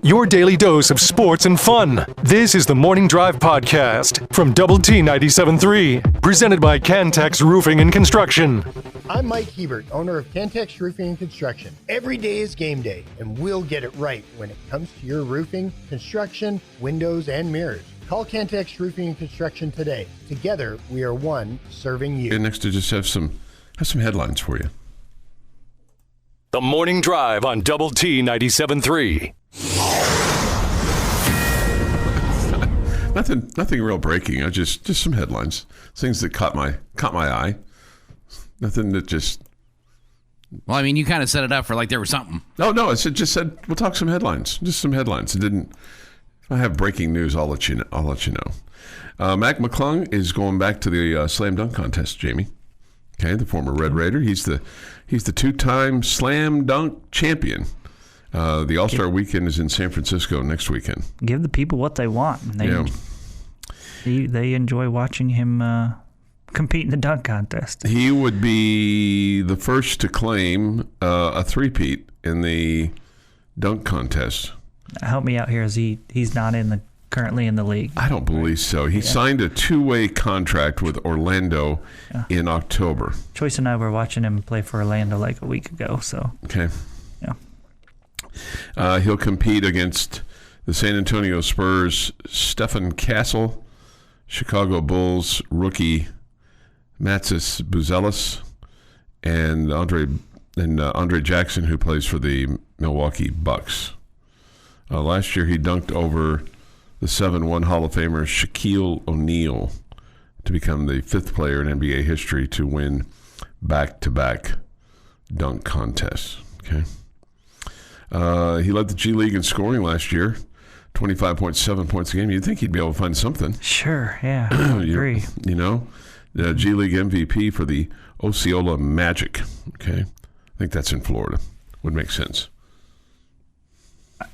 Your daily dose of sports and fun. This is the Morning Drive Podcast from Double T 97.3, presented by Cantex Roofing and Construction. I'm Mike Hebert, owner of Cantex Roofing and Construction. Every day is game day, and we'll get it right when it comes to your roofing, construction, windows, and mirrors. Call Cantex Roofing and Construction today. Together, we are one serving you. And next to just have some headlines for you. The Morning Drive on Double T 97.3. Nothing real breaking. Just some headlines, things that caught my eye. Nothing that just. Well, I mean, you kind of set it up for like there was something. No. It just said we'll talk some headlines. Just some headlines. It didn't. If I have breaking news, I'll let you know. Mac McClung is going back to the slam dunk contest. Jamie, okay, the former Red Raider. He's the two-time slam dunk champion. The All-Star Weekend is in San Francisco next weekend. Give the people what they want. They enjoy watching him compete in the dunk contest. He would be the first to claim a three-peat in the dunk contest. Help me out here. He's not currently in the league? I don't believe so. He signed a two-way contract with Orlando in October. Choice and I were watching him play for Orlando like a week ago. So okay. Yeah. He'll compete against the San Antonio Spurs' Stephen Castle, Chicago Bulls rookie Matsis Buzelis, and Andre Jackson, who plays for the Milwaukee Bucks. Last year, he dunked over the 7-1 Hall of Famer Shaquille O'Neal to become the fifth player in NBA history to win back-to-back dunk contests. Okay. He led the G League in scoring last year, 25.7 points a game. You'd think he'd be able to find something. Sure, yeah, I agree. The G League MVP for the Osceola Magic. Okay, I think that's in Florida. Would make sense.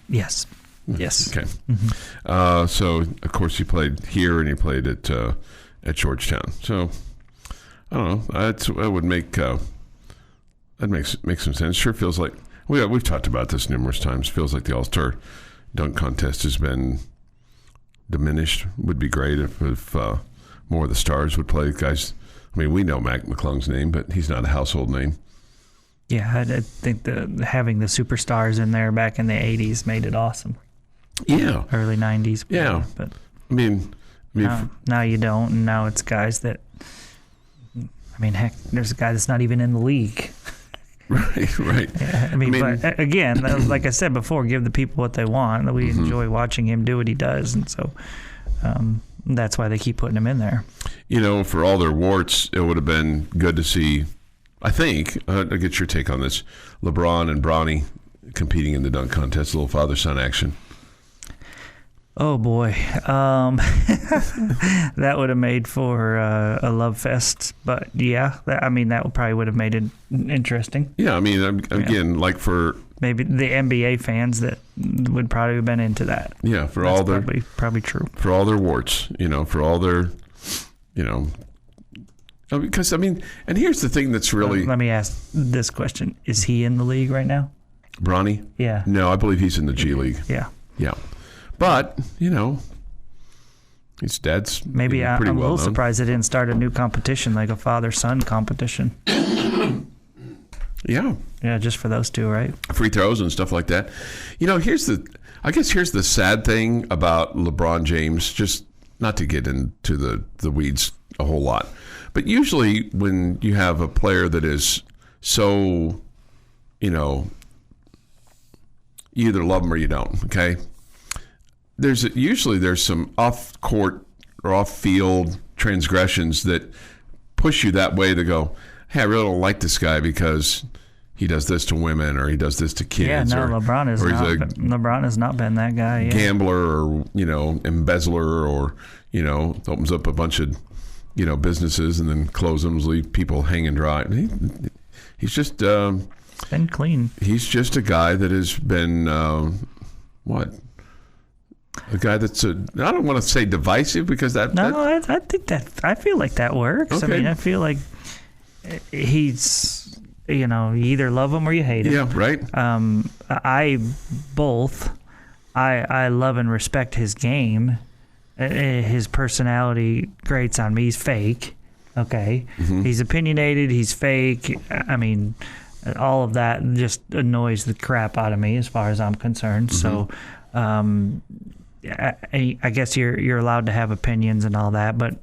Yes. Okay. Mm-hmm. So of course he played here and he played at Georgetown. So I don't know. That would make some sense. Sure feels like. We've talked about this numerous times. Feels like the All-Star dunk contest has been diminished. Would be great if more of the stars would play. Guys, I mean, we know Mac McClung's name, but he's not a household name. Yeah, I think having the superstars in there back in the 80s made it awesome. Yeah. Early 90s. Yeah. But I mean now you don't, and now it's guys that, I mean, heck, there's a guy that's not even in the league. Right. Yeah, but again, like I said before, give the people what they want. We enjoy watching him do what he does, and so that's why they keep putting him in there. For all their warts, it would have been good to see. I think I'll get your take on this: LeBron and Bronny competing in the dunk contest, a little father-son action. Oh boy, that would have made for a love fest. But yeah, that would have made it interesting. Yeah, I mean, again, like for maybe the NBA fans that would probably have been into that. Yeah, for that's all their probably true. For all their warts, for all their, because I mean, and here's the thing that's really. Let me ask this question: is he in the league right now? Bronny? Yeah. No, I believe he's in the G League. Yeah. Yeah. But, his dad's maybe pretty I'm a little well-known. surprised they didn't start a new competition, like a father-son competition. Yeah. Yeah, just for those two, right? Free throws and stuff like that. Here's the sad thing about LeBron James, just not to get into the weeds a whole lot. But usually when you have a player that is so, you either love him or you don't, okay? There's some off-court or off-field transgressions that push you that way to go, hey, I really don't like this guy because he does this to women or he does this to kids. Yeah, no, LeBron has not been that guy yet. Gambler or, embezzler or, opens up a bunch of, businesses and then closes them, leave people hanging dry. He's just... been clean. He's just a guy that has been, a guy that's I don't want to say divisive because I think I feel like that works. Okay. I feel like he's you either love him or you hate him. Yeah, right. I love and respect his game. His personality grates on me. He's fake. Okay. Mm-hmm. He's opinionated. He's fake. I mean, all of that just annoys the crap out of me as far as I'm concerned. Mm-hmm. So I guess you're allowed to have opinions and all that, but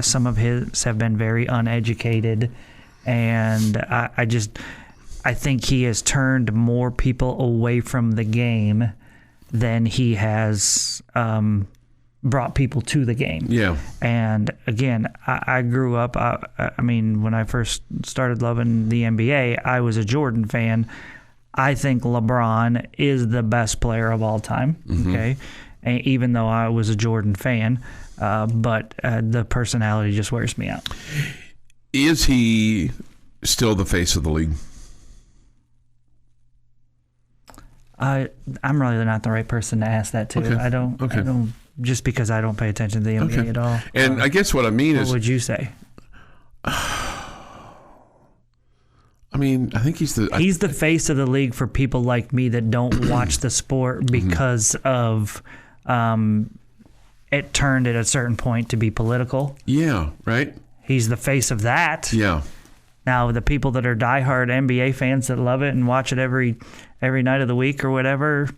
some of his have been very uneducated. And I think he has turned more people away from the game than he has brought people to the game. Yeah. And again, I grew up, I mean, when I first started loving the NBA, I was a Jordan fan. I think LeBron is the best player of all time, okay? And even though I was a Jordan fan, but the personality just wears me out. Is he still the face of the league? I'm really not the right person to ask that to. Okay. I don't just because I don't pay attention to the NBA at all. And I guess what I mean is, what would you say? I mean, I think he's the face of the league for people like me that don't watch the sport because of it turned at a certain point to be political. Yeah, right. He's the face of that. Yeah. Now, the people that are diehard NBA fans that love it and watch it every night of the week or whatever,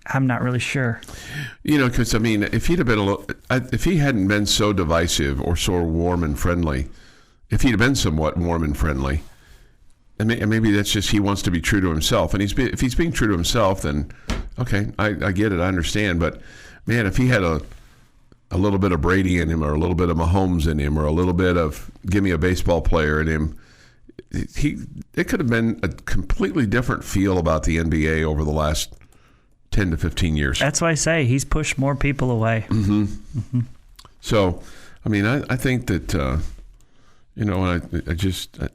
I'm not really sure. Because I mean, if he hadn't been so divisive or so warm and friendly, if he'd have been somewhat warm and friendly, and maybe that's just he wants to be true to himself. And if he's being true to himself, then okay, I get it, I understand. But man, if he had a little bit of Brady in him, or a little bit of Mahomes in him, or a little bit of give me a baseball player in him, it could have been a completely different feel about the NBA over the last 10 to 15 years. That's why I say he's pushed more people away. Mm-hmm. Mm-hmm. So, I mean, I think that,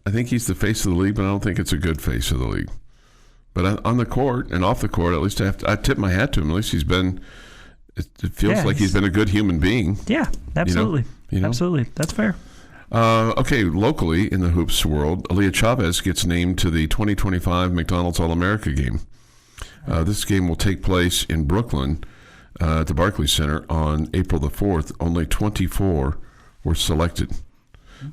I think he's the face of the league, but I don't think it's a good face of the league. But on the court and off the court, at least I tip my hat to him. At least he's been, it feels like he's been a good human being. Yeah, absolutely. Absolutely. That's fair. Okay, locally in the hoops world, Aaliyah Chavez gets named to the 2025 McDonald's All-America game. This game will take place in Brooklyn at the Barclays Center on April the 4th. Only 24 were selected.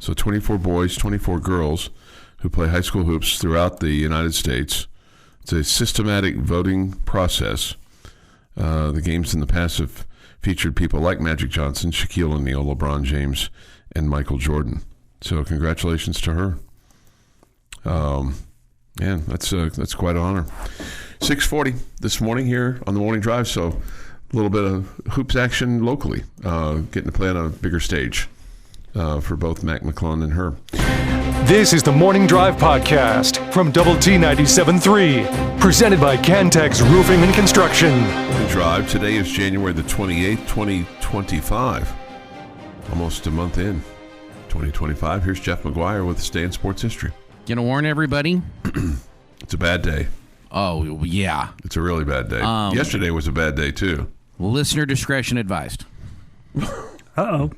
So 24 boys, 24 girls who play high school hoops throughout the United States. It's a systematic voting process. The games in the past have featured people like Magic Johnson, Shaquille O'Neal, LeBron James, and Michael Jordan. So congratulations to her. That's quite an honor. 6:40 this morning here on the Morning Drive. So a little bit of hoops action locally, getting to play on a bigger stage for both Mac McClellan and her. This is the Morning Drive podcast from Double T 97.3, presented by Cantex Roofing and Construction. Morning Drive. Today is January the 28th, 2025. Almost a month in 2025. Here's Jeff McGuire with Stay in Sports History. Gonna warn everybody. It's a bad day. Oh, yeah. It's a really bad day. Yesterday was a bad day, too. Listener discretion advised. Uh-oh.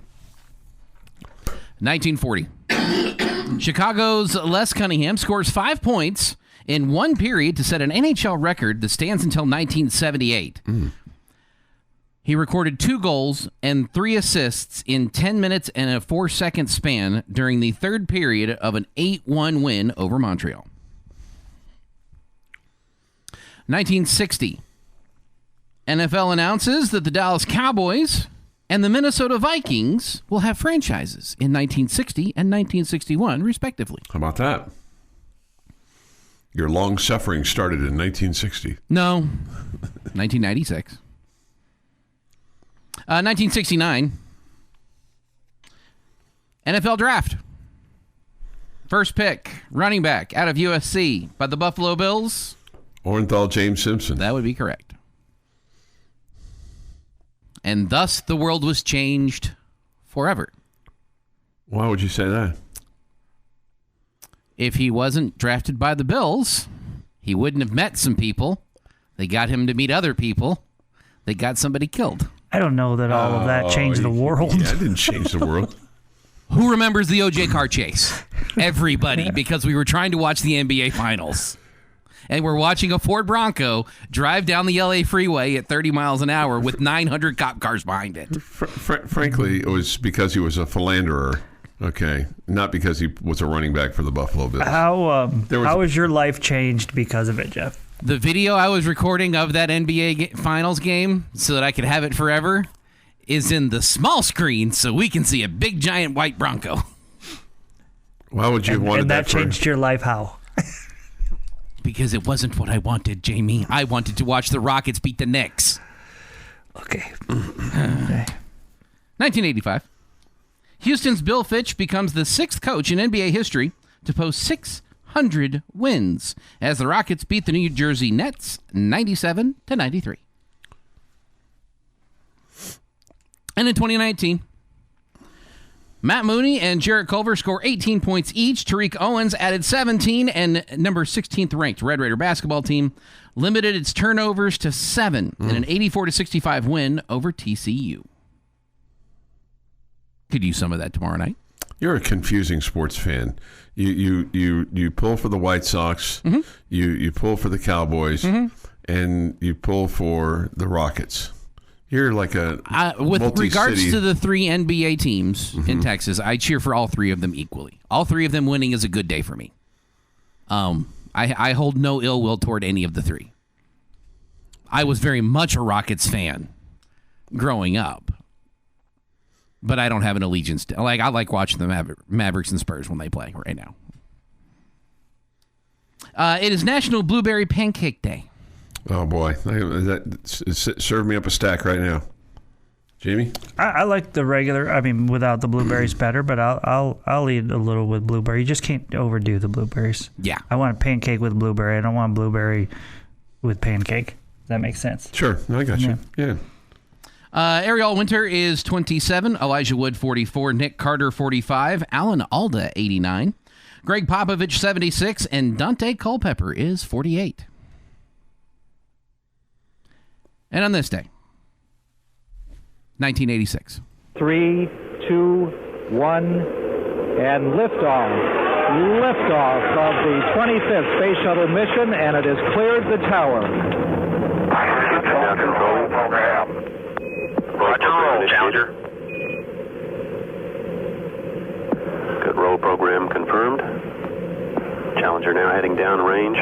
1940. Chicago's Les Cunningham scores 5 points in one period to set an NHL record that stands until 1978. He recorded 2 goals and 3 assists in 10 minutes and a 4-second span during the third period of an 8-1 win over Montreal. 1960. NFL announces that the Dallas Cowboys and the Minnesota Vikings will have franchises in 1960 and 1961, respectively. How about that? Your long suffering started in 1960. No, 1996. 1969. NFL Draft. First pick, running back out of USC by the Buffalo Bills. Orenthal James Simpson. That would be correct. And thus the world was changed forever. Why would you say that? If he wasn't drafted by the Bills, he wouldn't have met some people. They got him to meet other people. They got somebody killed. I don't know that all of that changed the world. Yeah, it didn't change the world. Who remembers the OJ car chase? Everybody, because we were trying to watch the NBA Finals. And we're watching a Ford Bronco drive down the LA freeway at 30 miles an hour with 900 cop cars behind it. Frankly, it was because he was a philanderer, okay? Not because he was a running back for the Buffalo Bills. How has your life changed because of it, Jeff? The video I was recording of that NBA Finals game so that I could have it forever is in the small screen so we can see a big, giant white Bronco. Why would you have wanted that? And that changed your life how? Because it wasn't what I wanted, Jamie. I wanted to watch the Rockets beat the Knicks. Okay. 1985. Houston's Bill Fitch becomes the 6th coach in NBA history to post 600 wins as the Rockets beat the New Jersey Nets 97-93. And in 2019, Matt Mooney and Jarrett Culver score 18 points each. Tariq Owens added 17, and number 16th ranked Red Raider basketball team limited its turnovers to 7 in an 84-65 win over TCU. Could use some of that tomorrow night. You're a confusing sports fan. You pull for the White Sox, you pull for the Cowboys, and you pull for the Rockets. You're like a with regards to the 3 NBA teams in Texas, I cheer for all 3 of them equally. All 3 of them winning is a good day for me. I hold no ill will toward any of the 3. I was very much a Rockets fan growing up, but I don't have an allegiance to. I like watching the Mavericks and Spurs when they play right now. It is National Blueberry Pancake Day. Oh boy, serve me up a stack right now, Jamie. I like the regular. I mean, without the blueberries, better. But I'll eat a little with blueberry. You just can't overdo the blueberries. Yeah, I want a pancake with blueberry. I don't want blueberry with pancake. Does that make sense? Sure, I got you. Yeah. Ariel Winter is 27. Elijah Wood 44. Nick Carter 45. Alan Alda 89. Greg Popovich 76, and Dante Culpepper is 48. And on this day, 1986. 3, 2, 1, and liftoff. Liftoff of the 25th Space Shuttle mission, and it has cleared the tower. Control program. Roger, roll, Challenger. Good roll program confirmed. Challenger now heading downrange.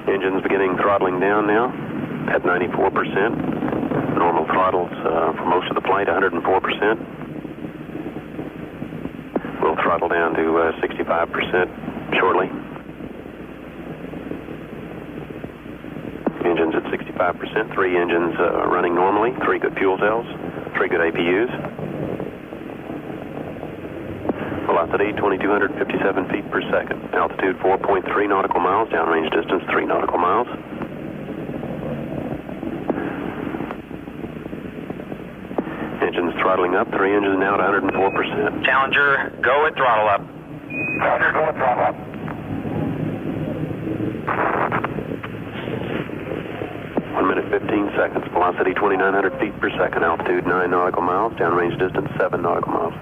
Engines beginning throttling down now at 94%. Normal throttles for most of the flight, 104%. We'll throttle down to 65% shortly. Engines at 65%. 3 engines running normally. 3 good fuel cells. 3 good APUs. Velocity 2,257 feet per second. Altitude 4.3 nautical miles. Downrange distance 3 nautical miles. Engines throttling up. 3 engines now at 104%. Challenger, go at throttle up. Challenger, go at throttle up. One minute 15 seconds. Velocity 2,900 feet per second. Altitude 9 nautical miles. Downrange distance 7 nautical miles.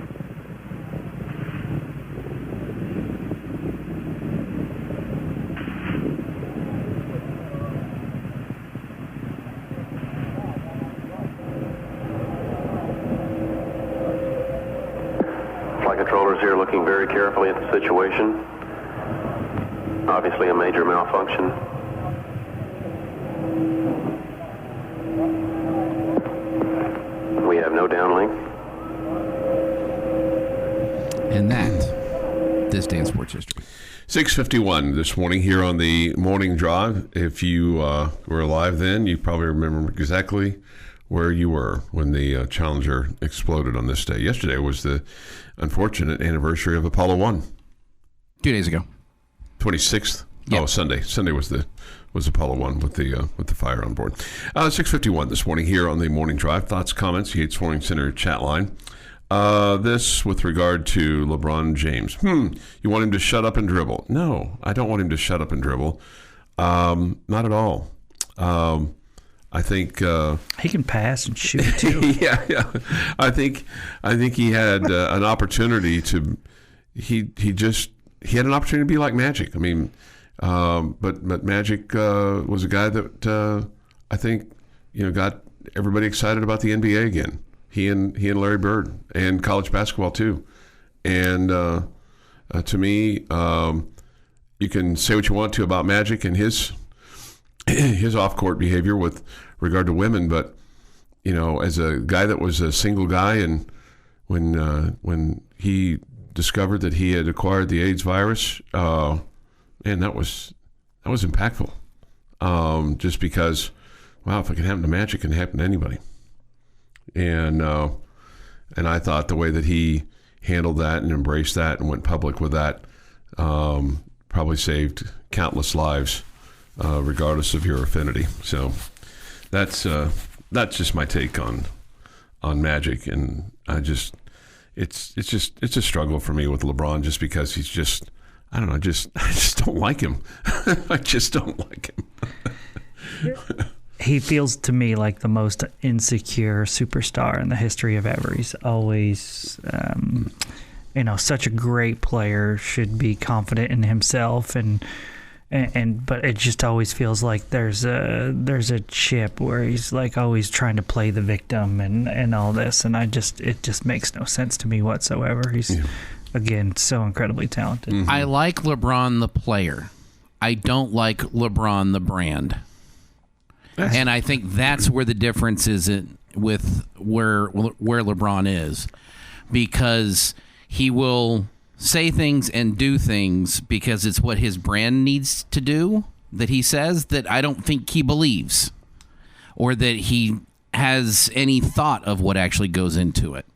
Controllers here looking very carefully at the situation. Obviously a major malfunction. We have no downlink. And that, this day in sports history. 6:51 this morning here on the Morning Drive. If you were alive then, you probably remember exactly where you were when the Challenger exploded on this day. Yesterday was the unfortunate anniversary of Apollo 1. 2 days ago. 26th? Yep. Oh, Sunday. Sunday was Apollo 1 with the fire on board. 6:51 this morning here on the Morning Drive. Thoughts, comments, Yates Flooring Center chat line. This with regard to LeBron James. You want him to shut up and dribble? No, I don't want him to shut up and dribble. Not at all. I think he can pass and shoot too. yeah. I think he had an opportunity to. He had an opportunity to be like Magic. I mean, but Magic was a guy that I think got everybody excited about the NBA again. He and Larry Bird and college basketball too. And to me, you can say what you want to about Magic and his off-court behavior with regard to women, but as a guy that was a single guy, and when he discovered that he had acquired the AIDS virus, man, that was impactful. Just because, wow, if it can happen to Magic, it can happen to anybody. And I thought the way that he handled that and embraced that and went public with that probably saved countless lives. Regardless of your affinity. So that's just my take on Magic, and it's a struggle for me with LeBron, just because he's just, I don't know, I just don't like him. I just don't like him. He feels to me like the most insecure superstar in the history of ever. He's always such a great player, should be confident in himself, but it just always feels like there's a chip where he's like always trying to play the victim and all this, and it just makes no sense to me whatsoever. He's again so incredibly talented. Mm-hmm. I like LeBron the player. I don't like LeBron the brand. And I think that's where the difference is with where LeBron is, because he will say things and do things because it's what his brand needs to do, that he says, that I don't think he believes, or that he has any thought of what actually goes into it.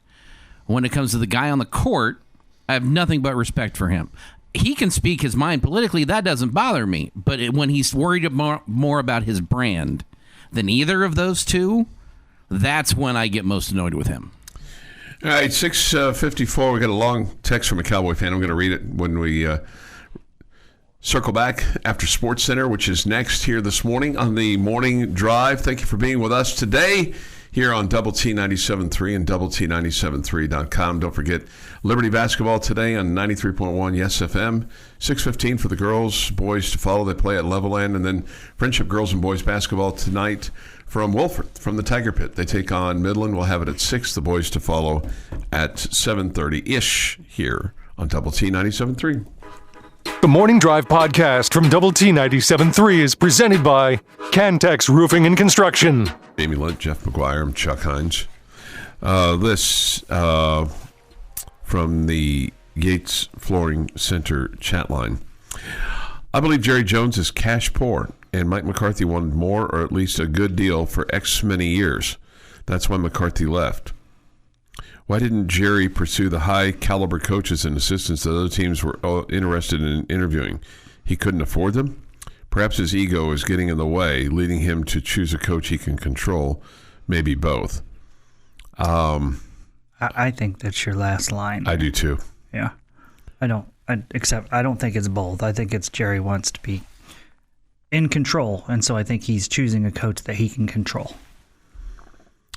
When it comes to the guy on the court, I have nothing but respect for him. He can speak his mind politically. That doesn't bother me. But when he's worried more about his brand than either of those two, that's when I get most annoyed with him. All right, 6:54. We got a long text from a Cowboy fan. I'm going to read it when we circle back after Sports Center, which is next here this morning on the Morning Drive. Thank you for being with us today here on Double T 97.3 and DoubleT973.com. Don't forget Liberty basketball today on 93.1 Yes FM. 6:15 for the girls, boys to follow. They play at Levelland, and then Friendship girls and boys basketball tonight from Wilford, from the Tiger Pit. They take on Midland. We'll have it at 6. The boys to follow at 7:30-ish here on Double T 97.3. The Morning Drive podcast from Double T 97.3 is presented by Cantex Roofing and Construction. Jamie Lent, Jeff McGuire, I'm Chuck Heinz. This from the Yates Flooring Center chat line. I believe Jerry Jones is cash poor, and Mike McCarthy wanted more, or at least a good deal, for X many years. That's why McCarthy left. Why didn't Jerry pursue the high-caliber coaches and assistants that other teams were interested in interviewing? He couldn't afford them? Perhaps his ego is getting in the way, leading him to choose a coach he can control. Maybe both. I think that's your last line. I do too. Yeah. I don't think it's both. I think it's Jerry wants to be in control, and so I think he's choosing a coach that he can control.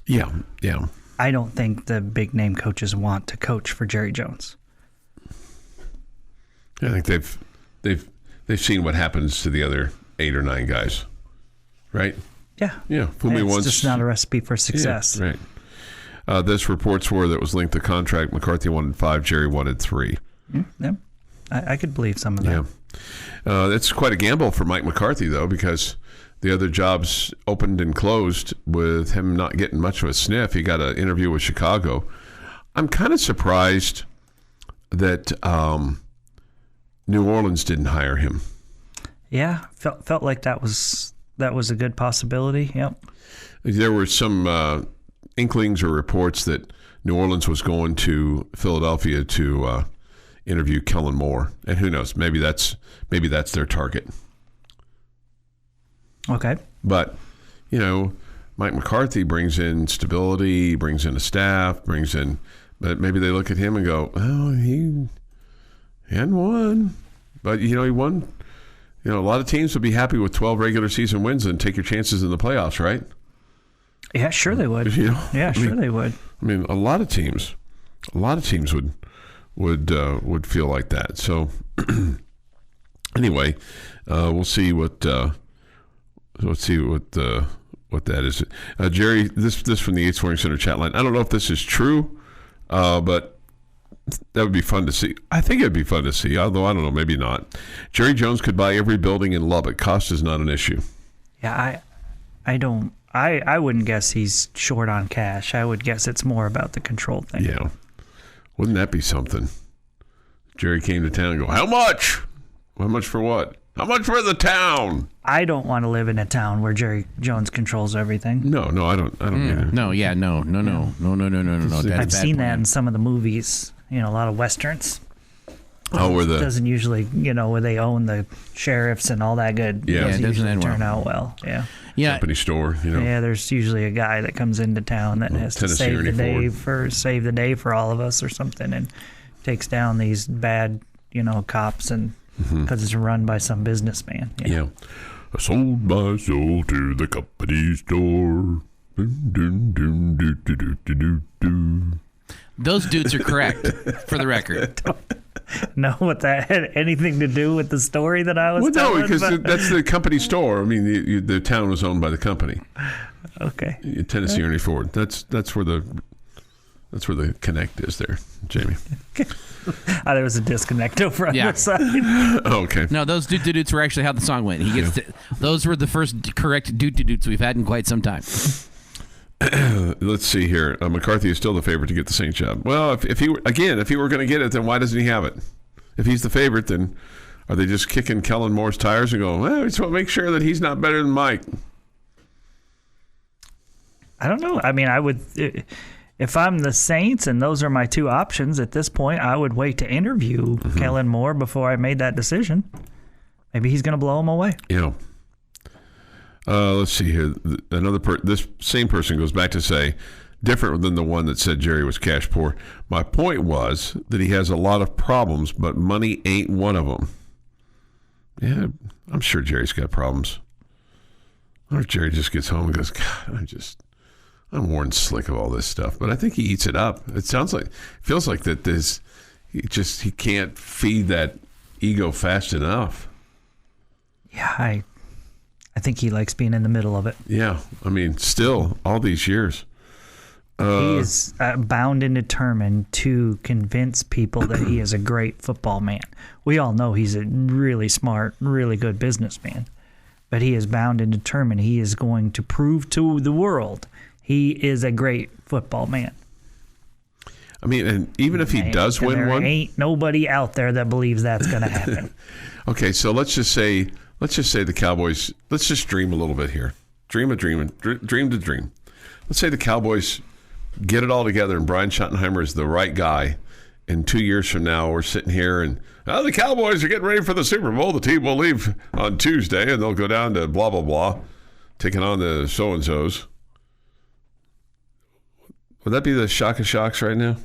Yeah. I don't think the big name coaches want to coach for Jerry Jones. I think they've seen what happens to the other 8 or 9 guys, right? Yeah. It's just not a recipe for success. Yeah, right. This reports were that was linked to contract. McCarthy wanted 5, Jerry wanted 3. Yeah. I could believe some of that. Yeah. It's quite a gamble for Mike McCarthy, though, because the other jobs opened and closed with him not getting much of a sniff. He got an interview with Chicago. I'm kind of surprised that New Orleans didn't hire him. Yeah, felt like that was a good possibility. Yep. There were some inklings or reports that New Orleans was going to Philadelphia to interview Kellen Moore, and who knows? Maybe that's their target. Okay. But, Mike McCarthy brings in stability, brings in a staff, but maybe they look at him and go, oh, he hadn't won. But, he won You know, a lot of teams would be happy with 12 regular season wins and take your chances in the playoffs, right? Yeah, sure they would. You know, they would. I mean, a lot of teams would feel like that. So anyway, we'll see what that is. Jerry, this from the 8 Scoring Center chat line. I don't know if this is true, but that would be fun to see. I think it'd be fun to see, although I don't know, maybe not. Jerry Jones could buy every building in Lubbock. Cost is not an issue. Yeah, I wouldn't guess he's short on cash. I would guess it's more about the control thing. Yeah. Wouldn't that be something? Jerry came to town and go, how much? How much for what? How much for the town? I don't want to live in a town where Jerry Jones controls everything. No, I don't either. No. I've seen that in some of the movies. You know, a lot of westerns. Oh, It doesn't usually, where they own the sheriffs and all that good. Yeah, it doesn't end turn out well. Yeah. Company store, Yeah, there's usually a guy that comes into town that has to save the day for all of us or something, and takes down these bad, cops, and because it's run by some businessman. Yeah. I sold my soul to the company store. Those dudes are correct, for the record. Know what that had anything to do with the story that I was telling? No, because that's the company store. I mean, the town was owned by the company. Okay. Tennessee Ernie Ford. That's where the connect is there, Jamie. There was a disconnect over on the side. Oh, okay. No, those doot-doot-doots were actually how the song went. Those were the first correct doot-doot-doots we've had in quite some time. Let's see here. McCarthy is still the favorite to get the Saints job. Well, if he were going to get it, then why doesn't he have it? If he's the favorite, then are they just kicking Kellen Moore's tires and going, well, we just want to make sure that he's not better than Mike? I don't know. I mean, I would, if I'm the Saints and those are my two options at this point, I would wait to interview Kellen Moore before I made that decision. Maybe he's going to blow him away. Yeah. Let's see here. This same person goes back to say, different than the one that said Jerry was cash poor. My point was that he has a lot of problems, but money ain't one of them. Yeah, I'm sure Jerry's got problems. Or if Jerry just gets home and goes, God, I'm worn slick of all this stuff. But I think he eats it up. It feels like that he can't feed that ego fast enough. Yeah, I think he likes being in the middle of it. Yeah, I mean, still, all these years. He is bound and determined to convince people that he is a great football man. We all know he's a really smart, really good businessman. But he is bound and determined he is going to prove to the world he is a great football man. I mean, and even if he does win one... There ain't nobody out there that believes that's going to happen. Okay, so let's just say the Cowboys, let's just dream a little bit here. Dream to dream. Let's say the Cowboys get it all together and Brian Schottenheimer is the right guy. And 2 years from now, we're sitting here and the Cowboys are getting ready for the Super Bowl. The team will leave on Tuesday and they'll go down to blah, blah, blah, taking on the so-and-sos. Would that be the shock of shocks right now?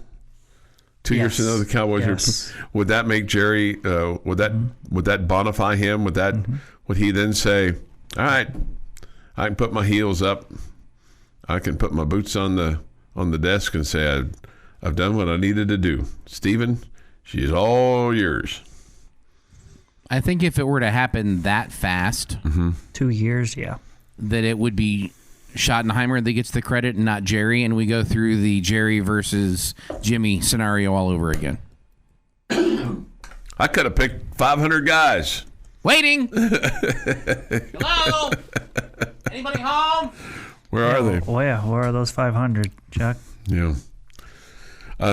2 years from now, the Cowboys would that make Jerry? Would that bonify him? Would he then say, "All right, I can put my heels up, I can put my boots on the desk and say I've done what I needed to do. Stephen, she's all yours." I think if it were to happen that fast, 2 years, that it would be Schottenheimer that gets the credit and not Jerry, and we go through the Jerry versus Jimmy scenario all over again. I could have picked 500 guys. Waiting. Hello? Anybody home? Where are they? Oh, yeah. Where are those 500, Chuck? Yeah.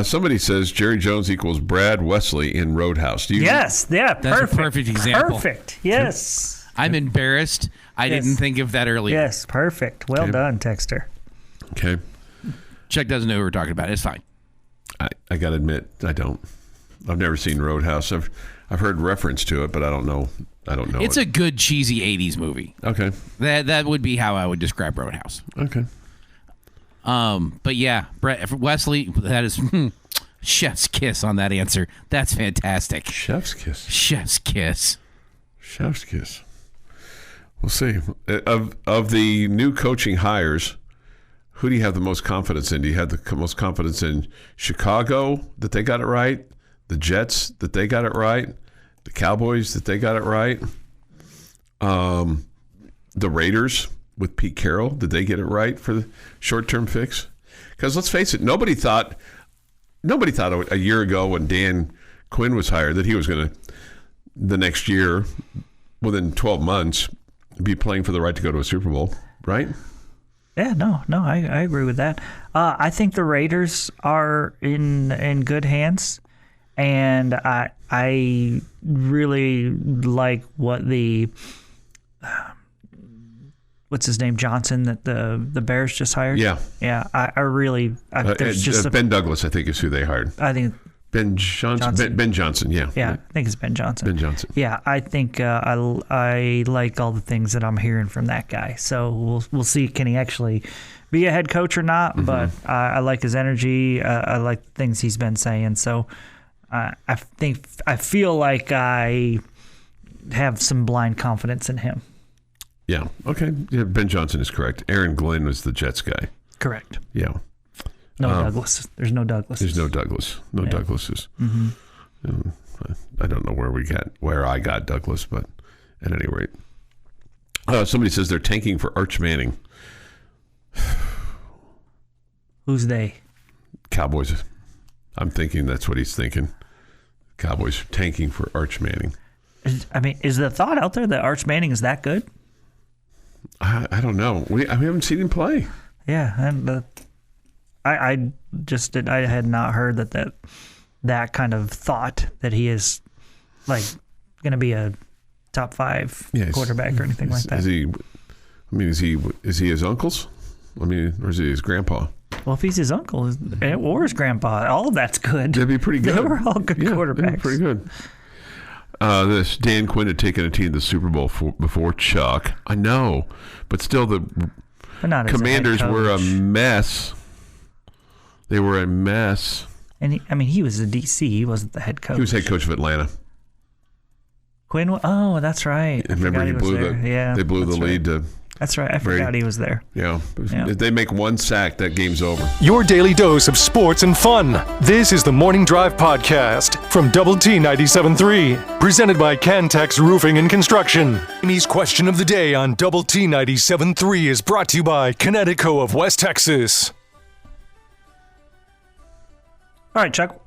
Somebody says Jerry Jones equals Brad Wesley in Roadhouse. Yes. Yeah. That's perfect. a perfect example. Perfect. Yes. I'm embarrassed. I didn't think of that earlier. Yes. Perfect. Well done, Texter. Okay. Chuck doesn't know who we're talking about. It's fine. I got to admit, I don't. I've never seen Roadhouse. I've heard reference to it, but I don't know. It's a good cheesy 80s movie. Okay. That would be how I would describe Roadhouse. Okay. But yeah, Brett Wesley, that is chef's kiss on that answer. That's fantastic. Chef's kiss. Chef's kiss. Chef's kiss. We'll see. Of the new coaching hires, who do you have the most confidence in? Do you have the most confidence in Chicago that they got it right? The Jets that they got it right? The Cowboys that they got it right? The Raiders with Pete Carroll, did they get it right for the short-term fix? Because let's face it, nobody thought a year ago when Dan Quinn was hired that he was going to, the next year, within 12 months, be playing for the right to go to a Super Bowl, right? Yeah, no, I agree with that. I think the Raiders are in good hands, and I really like what the what's his name, Johnson, that the Bears just hired. Yeah, I really there's just Ben Douglas, I think, is who they hired. I think Ben Johnson. Ben Johnson, yeah. Yeah, I think it's Ben Johnson. Ben Johnson. Yeah, I think I like all the things that I'm hearing from that guy. So we'll see, can he actually be a head coach or not? Mm-hmm. But I like his energy. I like the things he's been saying. So I feel like I have some blind confidence in him. Yeah. Okay. Yeah, Ben Johnson is correct. Aaron Glenn was the Jets guy. Correct. Yeah. No Douglas. There's no Douglas. There's no Douglas. No Douglases. Mm-hmm. I don't know where I got Douglas, but at any rate, somebody says they're tanking for Arch Manning. Who's they? Cowboys. I'm thinking that's what he's thinking. Cowboys tanking for Arch Manning. Is the thought out there that Arch Manning is that good? I don't know. We haven't seen him play. Yeah, and I had not heard that kind of thought that he is like going to be a top 5 quarterback or anything like that. Is he his uncle's? Or is he his grandpa? Well, if he's his uncle or his grandpa, all of that's good. That'd be pretty good. They were all good quarterbacks. Yeah, pretty good. This Dan Quinn had taken a team to the Super Bowl before Chuck. I know, but still the Commanders were a mess. They were a mess. And he was the DC. He wasn't the head coach. He was head coach of Atlanta. Quinn. Oh, that's right. Remember he blew they blew the lead to. That's right. I forgot he was there. Yeah. If they make one sack, that game's over. Your daily dose of sports and fun. This is the Morning Drive Podcast from Double T 97.3. Presented by Cantex Roofing and Construction. Amy's question of the day on Double T 97.3 is brought to you by Connecticut of West Texas. All right, Chuck.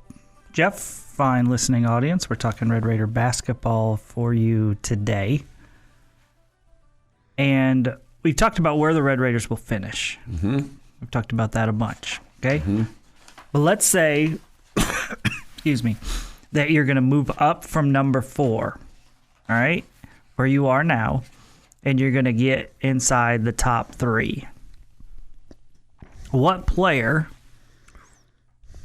Jeff, fine listening audience. We're talking Red Raider basketball for you today. And we talked about where the Red Raiders will finish. Mm-hmm. We've talked about that a bunch, okay? Mm-hmm. But let's say, excuse me, that you're going to move up from number 4, all right, where you are now, and you're going to get inside the top 3. What player,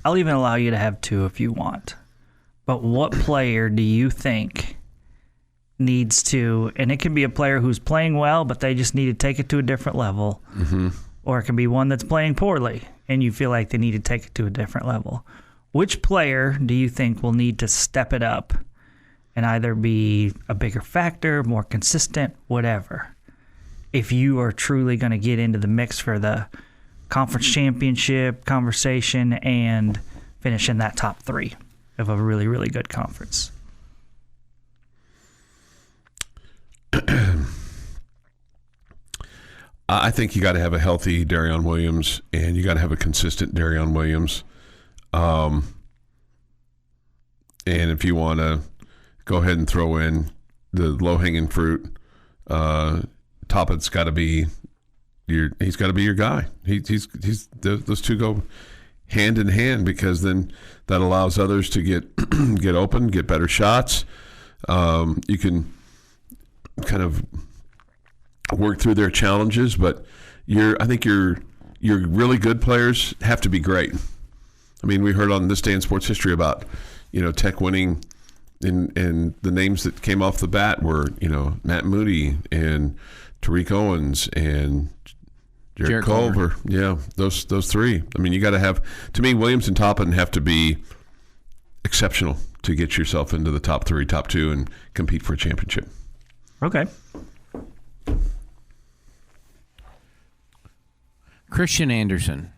I'll even allow you to have 2 if you want, but what player do you think needs to, and it can be a player who's playing well, but they just need to take it to a different level. Mm-hmm. Or it can be one that's playing poorly, and you feel like they need to take it to a different level. Which player do you think will need to step it up and either be a bigger factor, more consistent, whatever, if you are truly going to get into the mix for the conference championship conversation and finish in that top 3 of a really, really good conference? I think you got to have a healthy Darion Williams, and you got to have a consistent Darion Williams. And if you want to go ahead and throw in the low-hanging fruit, Toppett's got to be he's got to be your guy. Those two go hand in hand, because then that allows others to get open, get better shots. You can kind of work through their challenges, but I think your really good players have to be great. I mean, we heard on This Day in Sports History about, Tech winning, and the names that came off the bat were, Matt Moody and Tariq Owens and Jared Culver. Yeah, those 3. I mean, you got to have, to me, Williams and Toppin have to be exceptional to get yourself into the top 3, top 2, and compete for a championship. Okay. Christian Anderson.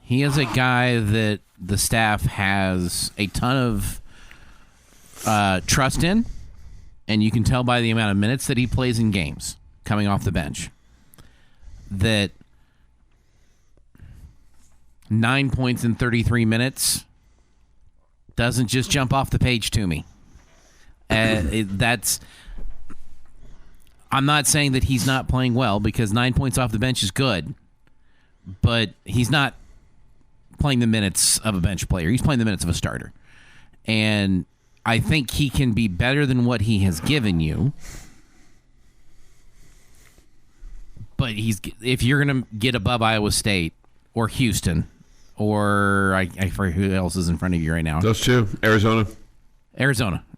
He is a guy that the staff has a ton of trust in, and you can tell by the amount of minutes that he plays in games coming off the bench that 9 points in 33 minutes doesn't just jump off the page to me. I'm not saying that he's not playing well, because 9 points off the bench is good, but he's not playing the minutes of a bench player. He's playing the minutes of a starter. And I think he can be better than what he has given you. But if you're going to get above Iowa State or Houston, or I forget who else is in front of you right now. Those two, Arizona,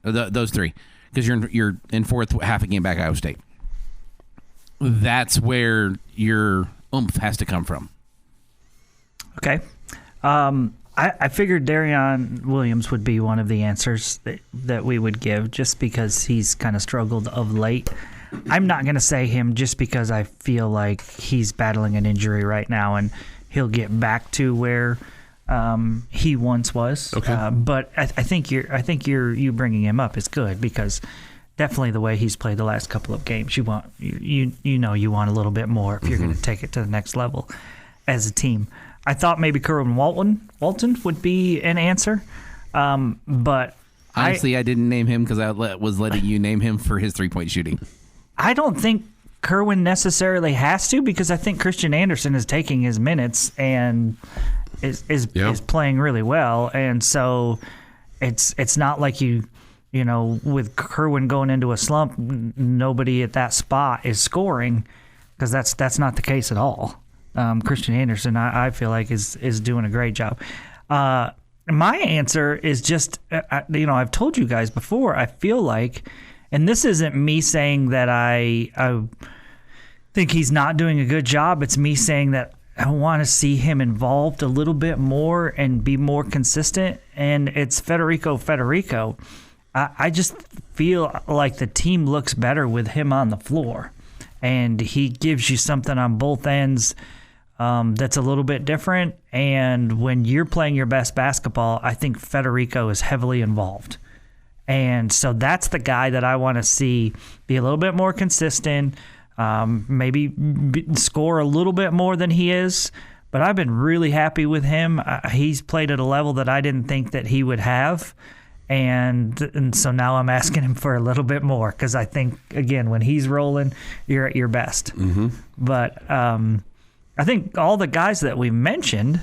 those three, because you're in fourth, half a game back Iowa State. That's where your oomph has to come from. Okay. I figured Darion Williams would be one of the answers that we would give, just because he's kind of struggled of late. I'm not going to say him just because I feel like he's battling an injury right now and he'll get back to where he once was. Okay. But I think you bringing him up is good, because definitely the way he's played the last couple of games, you want a little bit more if you're going to take it to the next level as a team. I thought maybe Kerwin Walton would be an answer, but honestly, I didn't name him because I was letting you name him for his 3-point shooting. I don't think Kerwin necessarily has to, because I think Christian Anderson is taking his minutes and is playing really well, and so it's not like with Kerwin going into a slump, nobody at that spot is scoring, because that's not the case at all. Christian Anderson, I feel like, is doing a great job. My answer is just, I've told you guys before, I feel like, and this isn't me saying that I think he's not doing a good job. It's me saying that I want to see him involved a little bit more and be more consistent, and it's Federico. I just feel like the team looks better with him on the floor, and he gives you something on both ends that's a little bit different. And when you're playing your best basketball, I think Federico is heavily involved. And so that's the guy that I want to see be a little bit more consistent, maybe score a little bit more than he is. But I've been really happy with him. He's played at a level that I didn't think that he would have. And so now I'm asking him for a little bit more, because I think, again, when he's rolling, you're at your best. Mm-hmm. But I think all the guys that we mentioned,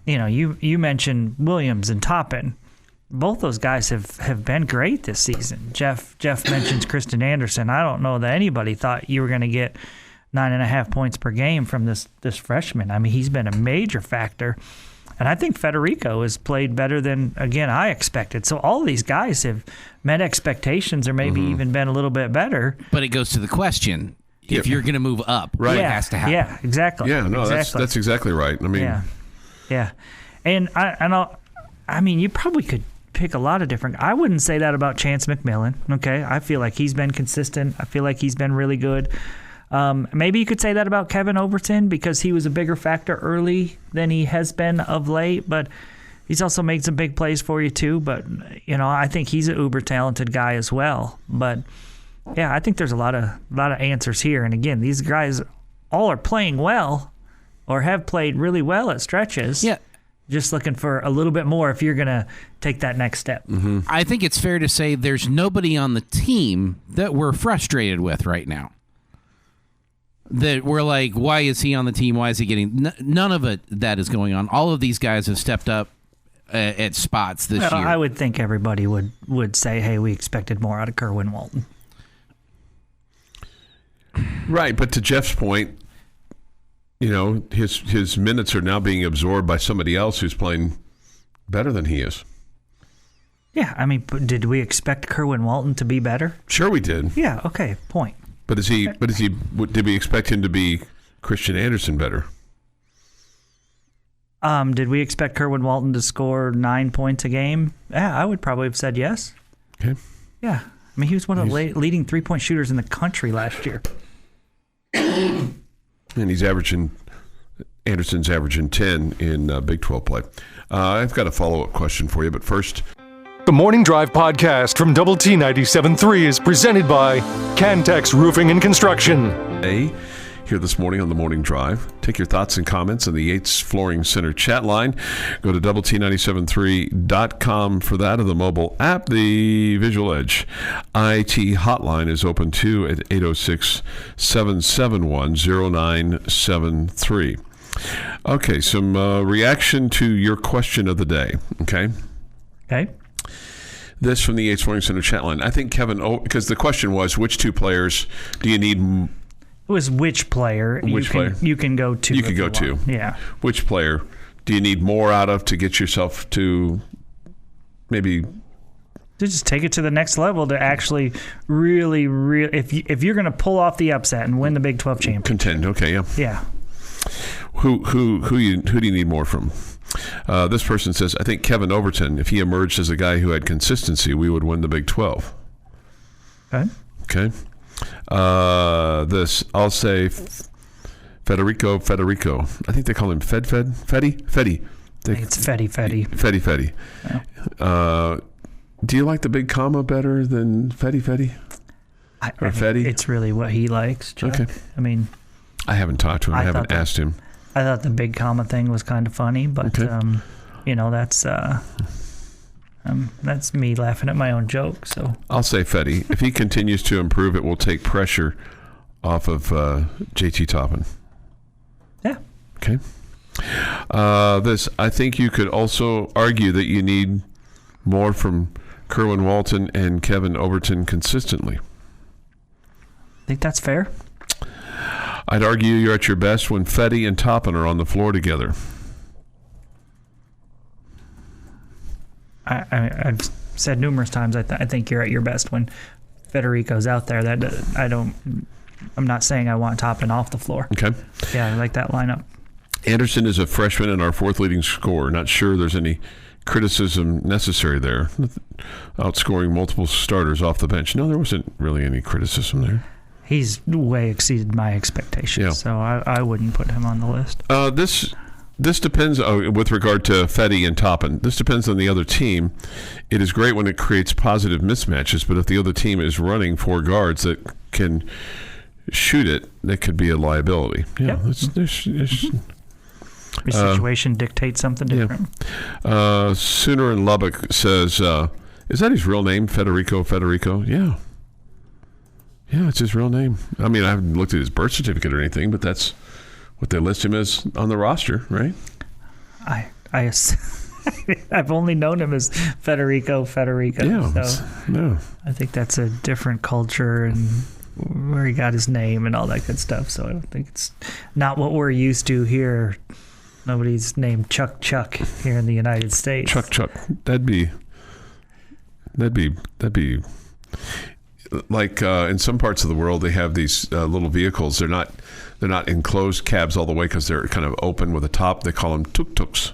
you mentioned Williams and Toppin. Both those guys have been great this season. Jeff mentions Christian Anderson. I don't know that anybody thought you were going to get 9.5 points per game from this freshman. I mean, he's been a major factor. And I think Federico has played better than, again, I expected. So all these guys have met expectations, or maybe even been a little bit better. But it goes to the question, if you're going to move up, right. What has to happen? Yeah, exactly. Yeah, no, exactly. That's exactly right. I mean, yeah. And I mean, you probably could pick a lot of different. I wouldn't say that about Chance McMillan. Okay, I feel like he's been consistent. I feel like he's been really good. Maybe you could say that about Kevin Overton, because he was a bigger factor early than he has been of late, but he's also made some big plays for you too. But I think he's an uber talented guy as well. But yeah, I think there's a lot of answers here. And again, these guys all are playing well, or have played really well at stretches. Yeah. Just looking for a little bit more if you're going to take that next step. Mm-hmm. I think it's fair to say there's nobody on the team that we're frustrated with right now. That we're like, why is he on the team? Why is he getting... None of that is going on. All of these guys have stepped up at spots this year. I would think everybody would say, hey, we expected more out of Kerwin Walton. Right, but to Jeff's point, his minutes are now being absorbed by somebody else who's playing better than he is. Yeah, I mean, did we expect Kerwin Walton to be better? Sure we did. Yeah, okay, point. But did we expect him to be Christian Anderson better? Did we expect Kerwin Walton to score 9 points a game? Yeah, I would probably have said yes. Okay. Yeah, I mean, he was one of the leading three-point shooters in the country last year. And Anderson's averaging 10 in Big 12 play. I've got a follow-up question for you, but first... The Morning Drive podcast from Double T 97.3 is presented by Cantex Roofing and Construction. Here this morning on the Morning Drive. Take your thoughts and comments on the Yates Flooring Center chat line. Go to doublet973.com for that, or the mobile app. The Visual Edge IT hotline is open too at 806-771-0973. Okay, some reaction to your question of the day. Okay. This from the Yates Flooring Center chat line. I think because the question was, which two players do you need? It was which player. You can go to. You could go to. Yeah. Which player do you need more out of to get yourself to maybe to just take it to the next level, to actually really if you're going to pull off the upset and win the Big 12 championship. Contend. Okay, yeah. Yeah. Who do you need more from? This person says, I think Kevin Overton, if he emerged as a guy who had consistency, we would win the Big 12. Okay. I'll say Federico. I think they call him Fetty. I think it's Fetty. Yeah. Do you like the big comma better than Fetty? Or Fetty? It's really what he likes, Chuck. Okay. I mean, I haven't talked to him. I haven't asked him. I thought the big comma thing was kind of funny, but that's me laughing at my own joke. So I'll say Fetty. If he continues to improve, it will take pressure off of JT Toppin. Yeah. Okay. I think you could also argue that you need more from Kerwin Walton and Kevin Overton consistently. I think that's fair. I'd argue you're at your best when Fetty and Toppin are on the floor together. I've said numerous times I think you're at your best when Federico's out there. I'm not saying I want Toppin off the floor. Okay. Yeah, I like that lineup. Anderson is a freshman and our fourth leading scorer. Not sure there's any criticism necessary there. Outscoring multiple starters off the bench. No, there wasn't really any criticism there. He's way exceeded my expectations, so I wouldn't put him on the list. This depends, with regard to Fetty and Toppin, this depends on the other team. It is great when it creates positive mismatches, but if the other team is running four guards that can shoot it, that could be a liability. Yeah, Your situation dictates something different. Yeah. Sooner in Lubbock says, is that his real name, Federico? Yeah. Yeah, it's his real name. I mean, I haven't looked at his birth certificate or anything, but that's what they list him as on the roster, right? I've only known him as Federico. Yeah, so I think that's a different culture and where he got his name and all that good stuff. So I don't think it's not what we're used to here. Nobody's named Chuck here in the United States. Chuck. That'd be like in some parts of the world they have these little vehicles. They're not enclosed cabs all the way because they're kind of open with a top. They call them tuk-tuks.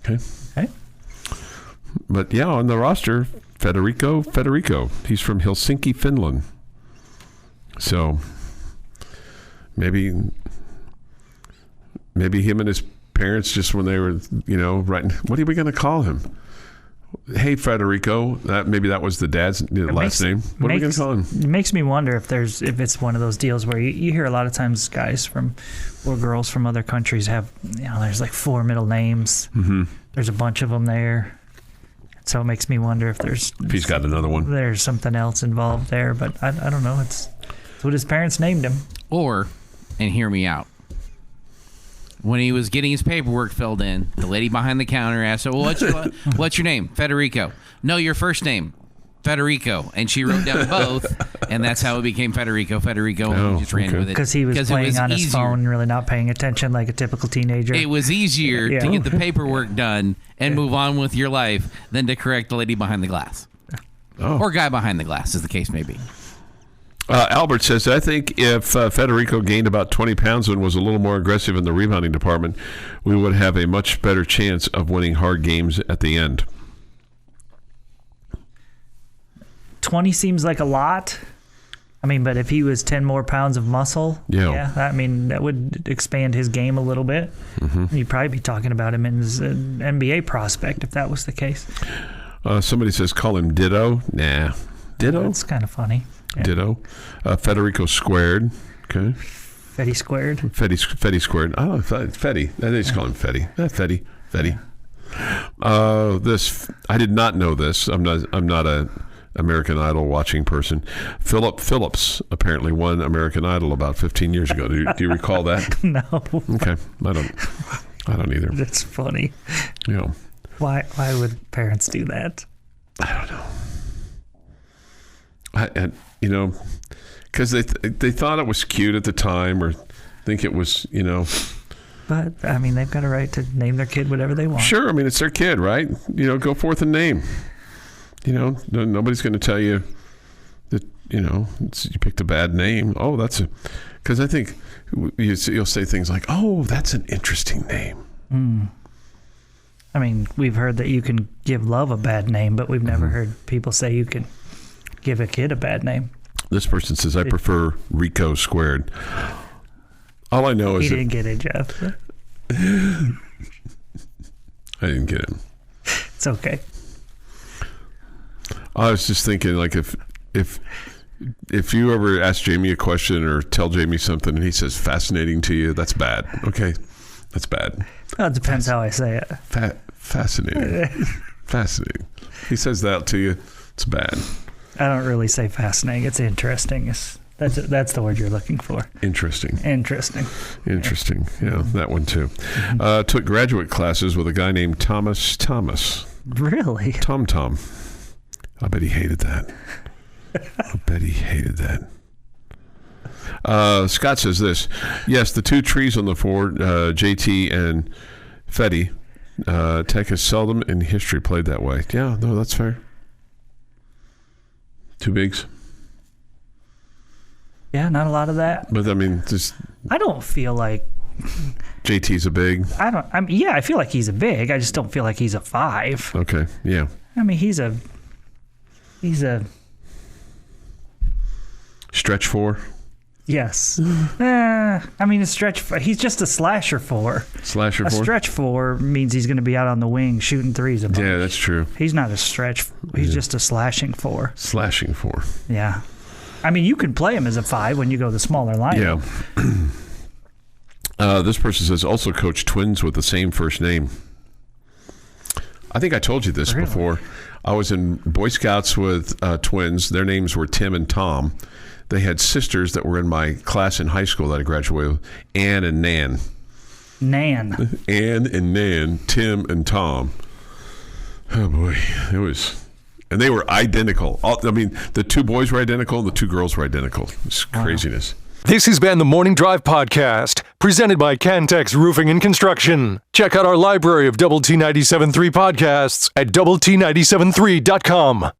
Okay. But yeah, on the roster, Federico. He's from Helsinki, Finland. So maybe him and his parents, just when they were, writing, what are we going to call him? Hey, Federico. Maybe that was the dad's last name. What are we going to call him? It makes me wonder if it's one of those deals where you hear a lot of times guys or girls from other countries have, there's like 4 middle names. Mm-hmm. There's a bunch of them there. So it makes me wonder if he's got another one. There's something else involved there, but I don't know. It's what his parents named him. And hear me out. When he was getting his paperwork filled in, the lady behind the counter asked, well, what's your name? Federico. No, your first name. Federico. And she wrote down both, and that's how it became Federico, and he just ran with it. Because he was playing on his phone, really not paying attention like a typical teenager. It was easier to get the paperwork done and move on with your life than to correct the lady behind the glass. Or guy behind the glass, as the case may be. Albert says, I think if Federico gained about 20 pounds and was a little more aggressive in the rebounding department, we would have a much better chance of winning hard games at the end. 20 seems like a lot. I mean, but if he was 10 more pounds of muscle, I mean, that would expand his game a little bit. Mm-hmm. You'd probably be talking about him as an NBA prospect if that was the case. Somebody says call him Ditto. Nah. Ditto? That's kind of funny. Yeah. Ditto. Federico Squared. Okay. Fetty Squared. Fetty Squared. Oh, Fetty. They just call him Fetty. Fetty. This, I did not know this. I'm not a American Idol watching person. Philip Phillips apparently won American Idol about 15 years ago. Do you recall that? No. Okay. I don't either. That's funny. Yeah. Why would parents do that? I don't know. Because they thought it was cute at the time, or think it was, But I mean, they've got a right to name their kid whatever they want. Sure. I mean, it's their kid, right? Go forth and name. Nobody's going to tell you that, you picked a bad name. Oh, because I think you'll say things like, oh, that's an interesting name. Mm. I mean, we've heard that you can give love a bad name, but we've never heard people say you can give a kid a bad name. This person says, I prefer Rico Squared. All I know is he didn't get it, Jeff. I didn't get it. It's okay. I was just thinking, like, if you ever ask Jamie a question or tell Jamie something and he says fascinating to you, that's bad. Okay, that's bad. Well, it depends how I say it. Fascinating. Fascinating. He says that to you, it's bad. I don't really say fascinating. It's interesting. That's the word you're looking for. Interesting. Yeah, that one too. Took graduate classes with a guy named Thomas. Really? Tom. I bet he hated that. Scott says this. Yes, the two trees on the floor, JT and Fetty. Tech has seldom in history played that way. Yeah, no, that's fair. Two bigs. Yeah, not a lot of that. But I mean, I don't feel like JT's a big. I feel like he's a big. I just don't feel like he's a 5. Okay, yeah. I mean, he's a stretch 4. Yes. I mean, he's just a slasher 4. Slasher 4? A stretch 4 means he's going to be out on the wing shooting threes a bunch. Yeah, that's true. He's not a stretch. He's just a slashing 4. Slashing 4. Yeah. I mean, you can play him as a 5 when you go the smaller lineup. Yeah. This person says, also coach twins with the same first name. I think I told you this before. I was in Boy Scouts with twins. Their names were Tim and Tom. They had sisters that were in my class in high school that I graduated with, Ann and Nan. Nan. Ann and Nan, Tim and Tom. Oh, boy. It was... And they were identical. I mean, the two boys were identical and the two girls were identical. It's craziness. This has been the Morning Drive Podcast, presented by Cantex Roofing and Construction. Check out our library of Double T 97.3 podcasts at doublet97.3.com.